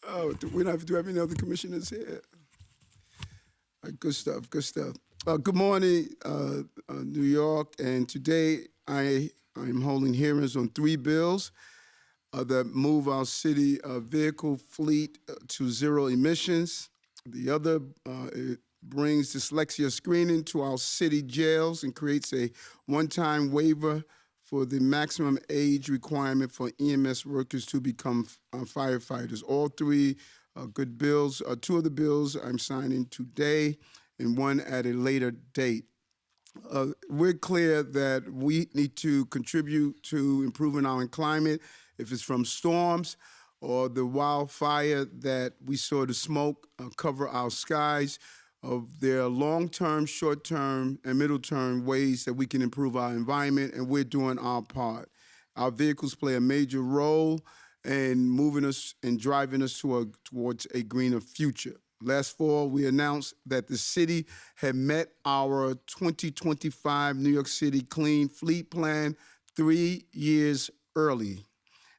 Oh, do we not do have any other commissioners here? Good stuff. Good stuff. Good morning, New York. And today I'm holding hearings on three bills that move our city vehicle fleet to zero emissions. The other it brings dyslexia screening to our city jails and creates a one-time waiver for the maximum age requirement for EMS workers to become firefighters. All three good bills. Two of the bills I'm signing today and one at a later date. We're clear that we need to contribute to improving our climate. If it's from storms or the wildfire that we saw the smoke cover our skies, there are long-term, short-term, and middle-term ways that we can improve our environment, and we're doing our part. Our vehicles play a major role in moving us and driving us towards a greener future. Last fall, we announced that the city had met our 2025 New York City Clean Fleet Plan 3 years early.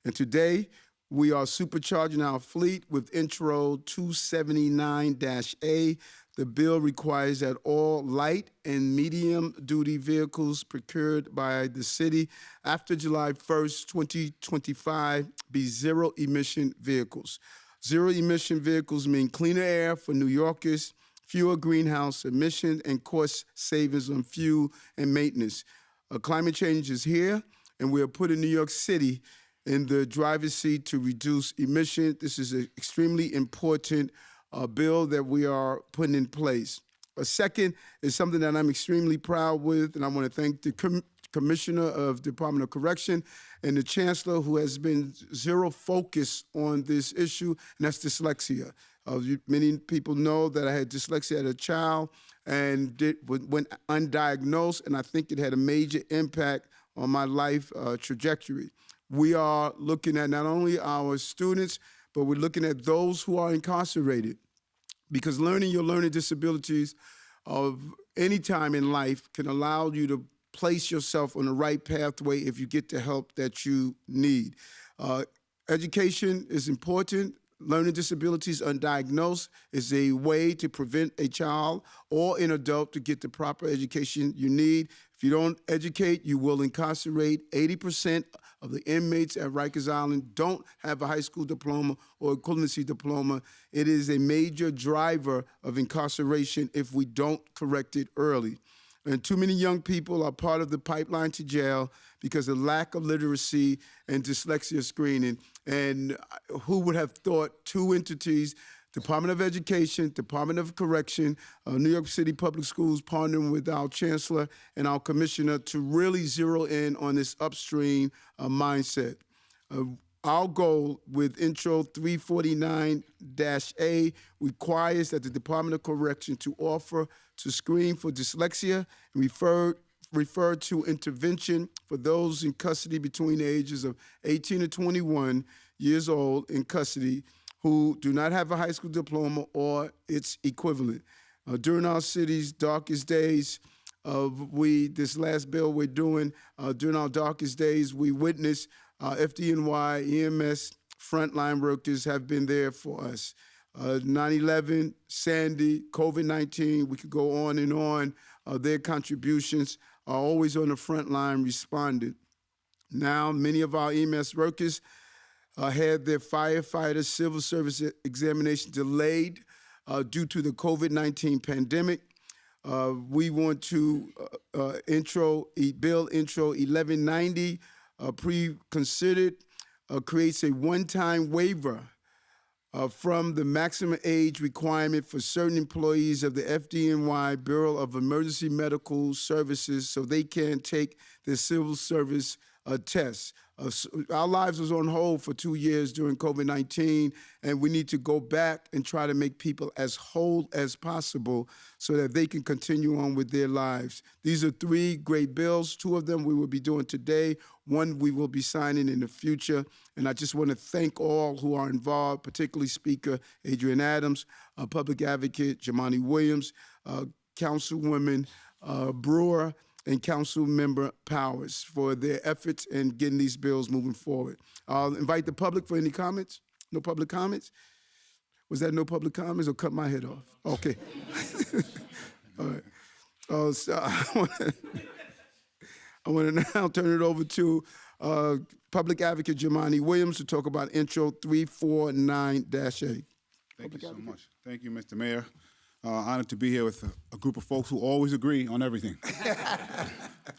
And today, we are supercharging our fleet with Intro 279-A. The bill requires that all light and medium duty vehicles procured by the city after July 1st, 2025 be zero emission vehicles. Zero emission vehicles mean cleaner air for New Yorkers, fewer greenhouse emissions, and cost savings on fuel and maintenance. Climate change is here, and we are putting New York City in the driver's seat to reduce emissions. This is an extremely important bill that we are putting in place. A second is something that I'm extremely proud with, and I want to thank the Commissioner of Department of Correction and the Chancellor, who has been zero focus on this issue, and that's dyslexia. Many people know that I had dyslexia as a child and went undiagnosed, and I think it had a major impact on my life trajectory. We are looking at not only our students, but we're looking at those who are incarcerated, because learning your learning disabilities of any time in life can allow you to place yourself on the right pathway if you get the help that you need. Education is important. Learning disabilities undiagnosed is a way to prevent a child or an adult to get the proper education you need. If you don't educate, you will incarcerate. 80% of the inmates at Rikers Island don't have a high school diploma or equivalency diploma. It is a major driver of incarceration if we don't correct it early. And too many young people are part of the pipeline to jail because of lack of literacy and dyslexia screening. And who would have thought two entities, Department of Education, Department of Correction, New York City Public Schools, partnering with our Chancellor and our Commissioner to really zero in on this upstream mindset. Our goal with Intro 349-A requires that the Department of Correction to offer to screen for dyslexia and refer to intervention for those in custody between the ages of 18 and 21 years old in custody who do not have a high school diploma or its equivalent. During our city's darkest days, this last bill we're doing, during our darkest days, we witnessed FDNY, EMS, frontline workers have been there for us. 9/11, Sandy, COVID-19, we could go on and on. Their contributions are always on the front line responding. Now, many of our EMS workers had their firefighter civil service examination delayed due to the COVID-19 pandemic. We want to Bill Intro 1190, pre-considered, creates a one-time waiver from the maximum age requirement for certain employees of the FDNY Bureau of Emergency Medical Services so they can take their civil service test. Our lives was on hold for 2 years during COVID-19, and we need to go back and try to make people as whole as possible so that they can continue on with their lives. These are three great bills. Two of them we will be doing today. One we will be signing in the future. And I just want to thank all who are involved, particularly Speaker Adrienne Adams, Public Advocate Jumaane Williams, Councilwoman Brewer, and Councilmember Powers for their efforts in getting these bills moving forward. I'll invite the public for any comments. No public comments? Was that no public comments or cut my head off? Okay. All right. So I want to now turn it over to Public Advocate Jumaane Williams to talk about Intro 349-A. Thank you so much. Thank you, Mr. Mayor. Honored to be here with a group of folks who always agree on everything.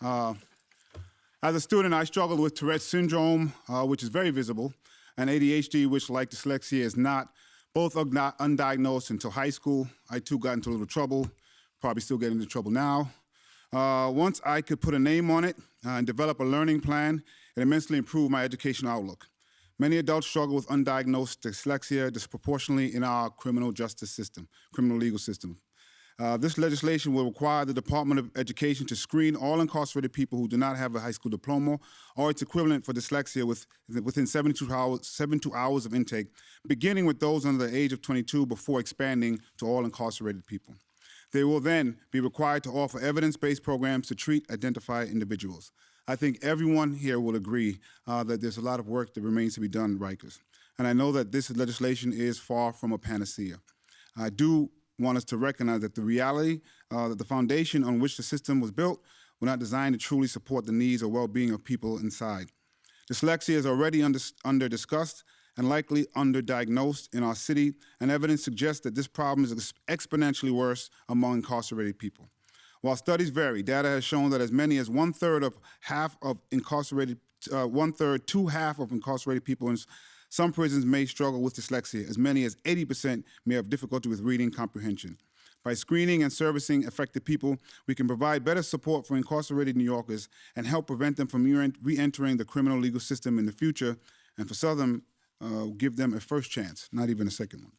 As a student, I struggled with Tourette's syndrome, which is very visible, and ADHD, which, like dyslexia, is not. Both are not undiagnosed until high school. I, too, got into a little trouble, probably still getting into trouble now. Once I could put a name on it and develop a learning plan, it immensely improved my educational outlook. Many adults struggle with undiagnosed dyslexia disproportionately in our criminal justice system, criminal legal system. This legislation will require the Department of Education to screen all incarcerated people who do not have a high school diploma or its equivalent for dyslexia within 72 hours of intake, beginning with those under the age of 22 before expanding to all incarcerated people. They will then be required to offer evidence-based programs to treat identified individuals. I think everyone here will agree that there's a lot of work that remains to be done at Rikers. And I know that this legislation is far from a panacea. I do want us to recognize that the reality that the foundation on which the system was built were not designed to truly support the needs or well-being of people inside. Dyslexia is already under-discussed and likely underdiagnosed in our city, and evidence suggests that this problem is exponentially worse among incarcerated people. While studies vary, data has shown that as many as one-third to half of incarcerated people in some prisons may struggle with dyslexia. As many as 80% may have difficulty with reading comprehension. By screening and servicing affected people, we can provide better support for incarcerated New Yorkers and help prevent them from re-entering the criminal legal system in the future, and for some of them, give them a first chance, not even a second one.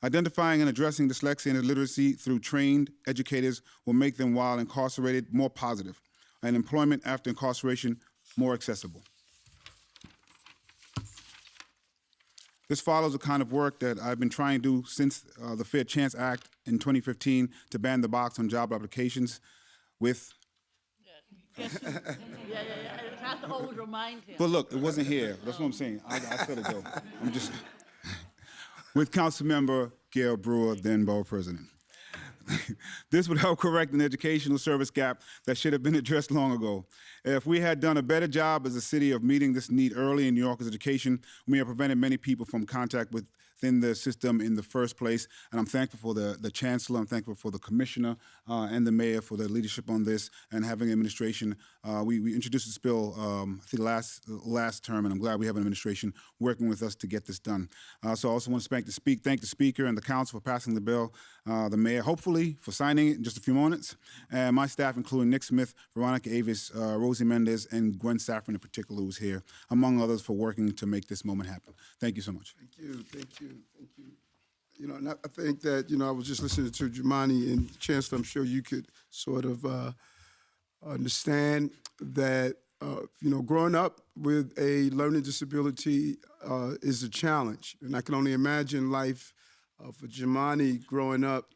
Identifying and addressing dyslexia and illiteracy through trained educators will make them, while incarcerated, more positive, and employment after incarceration more accessible. This follows the kind of work that I've been trying to do since the Fair Chance Act in 2015 to ban the box on job applications with... Yeah. I have to always remind him. But look, it wasn't here. That's what I'm saying. I said it, though. I'm just... with Councilmember Gail Brewer, then Borough President. This would help correct an educational service gap that should have been addressed long ago. If we had done a better job as a city of meeting this need early in New York's education, we have prevented many people from contact within the system in the first place. And I'm thankful for the Chancellor, I'm thankful for the Commissioner and the Mayor for their leadership on this and having administration. We introduced this bill, I think last term, and I'm glad we have an administration working with us to get this done. So I also want to thank the Speaker and the Council for passing the bill, the Mayor, hopefully, for signing it in just a few moments, and my staff, including Nick Smith, Veronica Avis, Rosie Mendez, and Gwen Saffron in particular, who's here, among others, for working to make this moment happen. Thank you so much. Thank you, thank you, thank you. You know, and I think that, you know, I was just listening to Jumaane, and Chancellor, I'm sure you could sort of understand that, you know, growing up with a learning disability is a challenge. And I can only imagine life for Jumaane growing up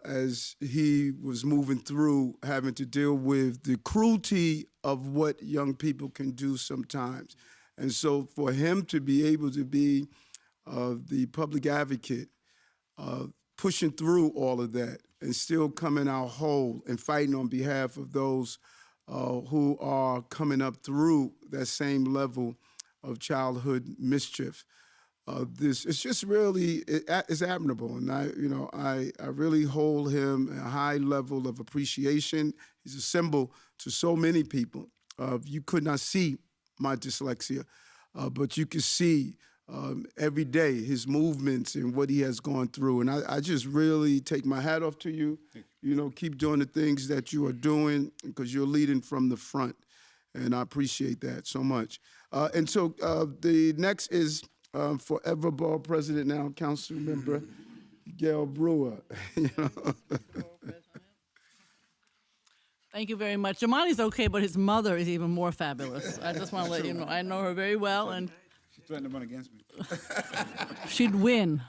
as he was moving through having to deal with the cruelty of what young people can do sometimes. And so for him to be able to be the public advocate, pushing through all of that and still coming out whole and fighting on behalf of those who are coming up through that same level of childhood mischief. It's just really, it's admirable. And I really hold him a high level of appreciation. He's a symbol to so many people. You could not see my dyslexia, but you could see every day his movements and what he has gone through. And I just really take my hat off to you. You know, keep doing the things that you are doing because you're leading from the front. And I appreciate that so much. And so the next is forever Borough President now, Councilmember Gail Brewer. You know? Thank you very much. Jumaane's okay, but his mother is even more fabulous. I just want to let you know. I know her very well, and She threatened to run against me. she'd win.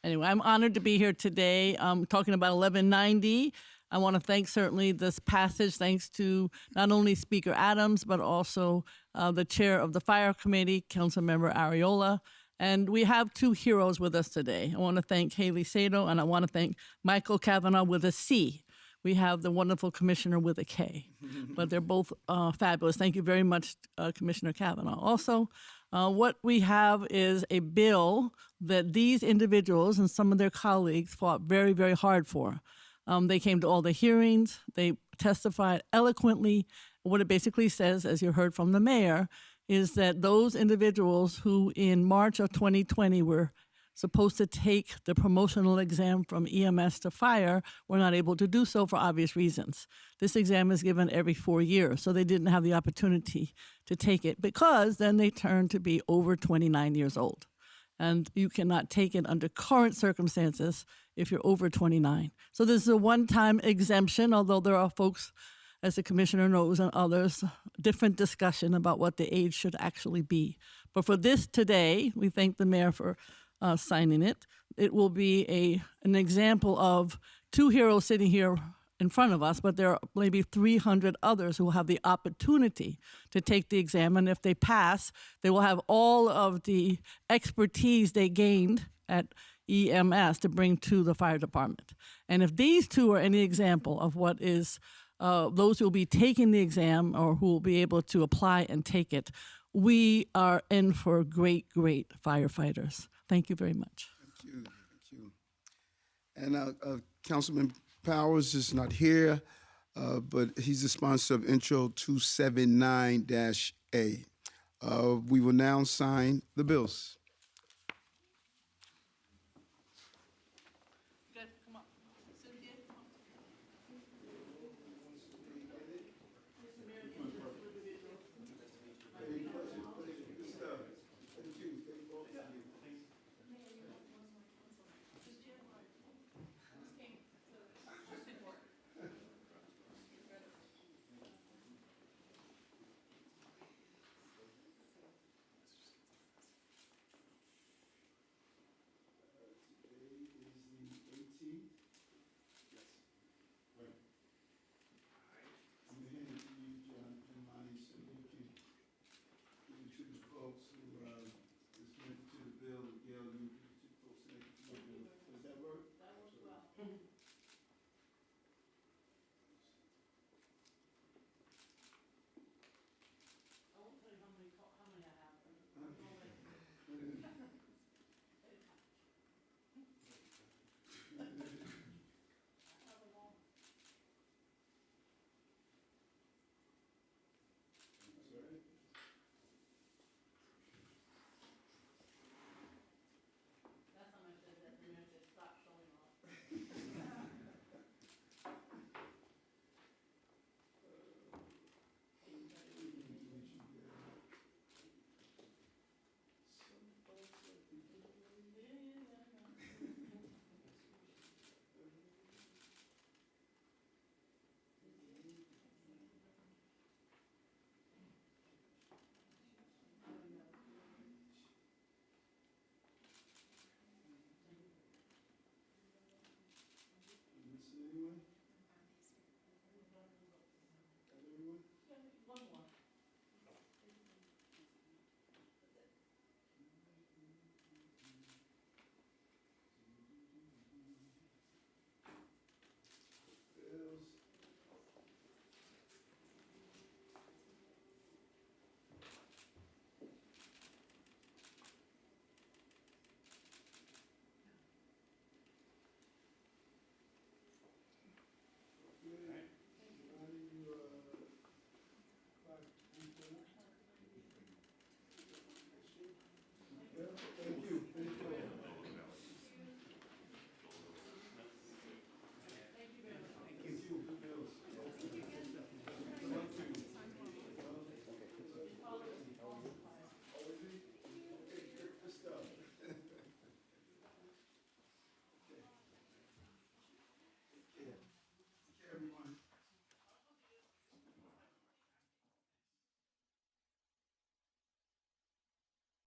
Anyway, I'm honored to be here today talking about 1190. I want to thank certainly this passage, thanks to not only Speaker Adams, but also the chair of the Fire Committee, Councilmember Ariola. And we have two heroes with us today. I want to thank Haley Sato, and I want to thank Michael Kavanaugh with a C. We have the wonderful commissioner with a K, but they're both fabulous. Thank you very much, Commissioner Kavanaugh. Also, what we have is a bill that these individuals and some of their colleagues fought very, very hard for. They came to all the hearings. They testified eloquently. What it basically says, as you heard from the mayor, is that those individuals who in March of 2020 were supposed to take the promotional exam from EMS to fire were not able to do so for obvious reasons. This exam is given every 4 years, so they didn't have the opportunity to take it because then they turned to be over 29 years old. And you cannot take it under current circumstances if you're over 29. So this is a one-time exemption, although there are folks, as the commissioner knows, and others, different discussion about what the age should actually be. But for this today, we thank the mayor for signing it. It will be an example of two heroes sitting here in front of us, but there are maybe 300 others who will have the opportunity to take the exam. And if they pass, they will have all of the expertise they gained at EMS to bring to the fire department. And if these two are any example of what is those who will be taking the exam or who will be able to apply and take it, we are in for great, great firefighters. Thank you very much. Thank you. Thank you. And Councilman Powers is not here, but he's the sponsor of Intro 279-A. We will now sign the bills.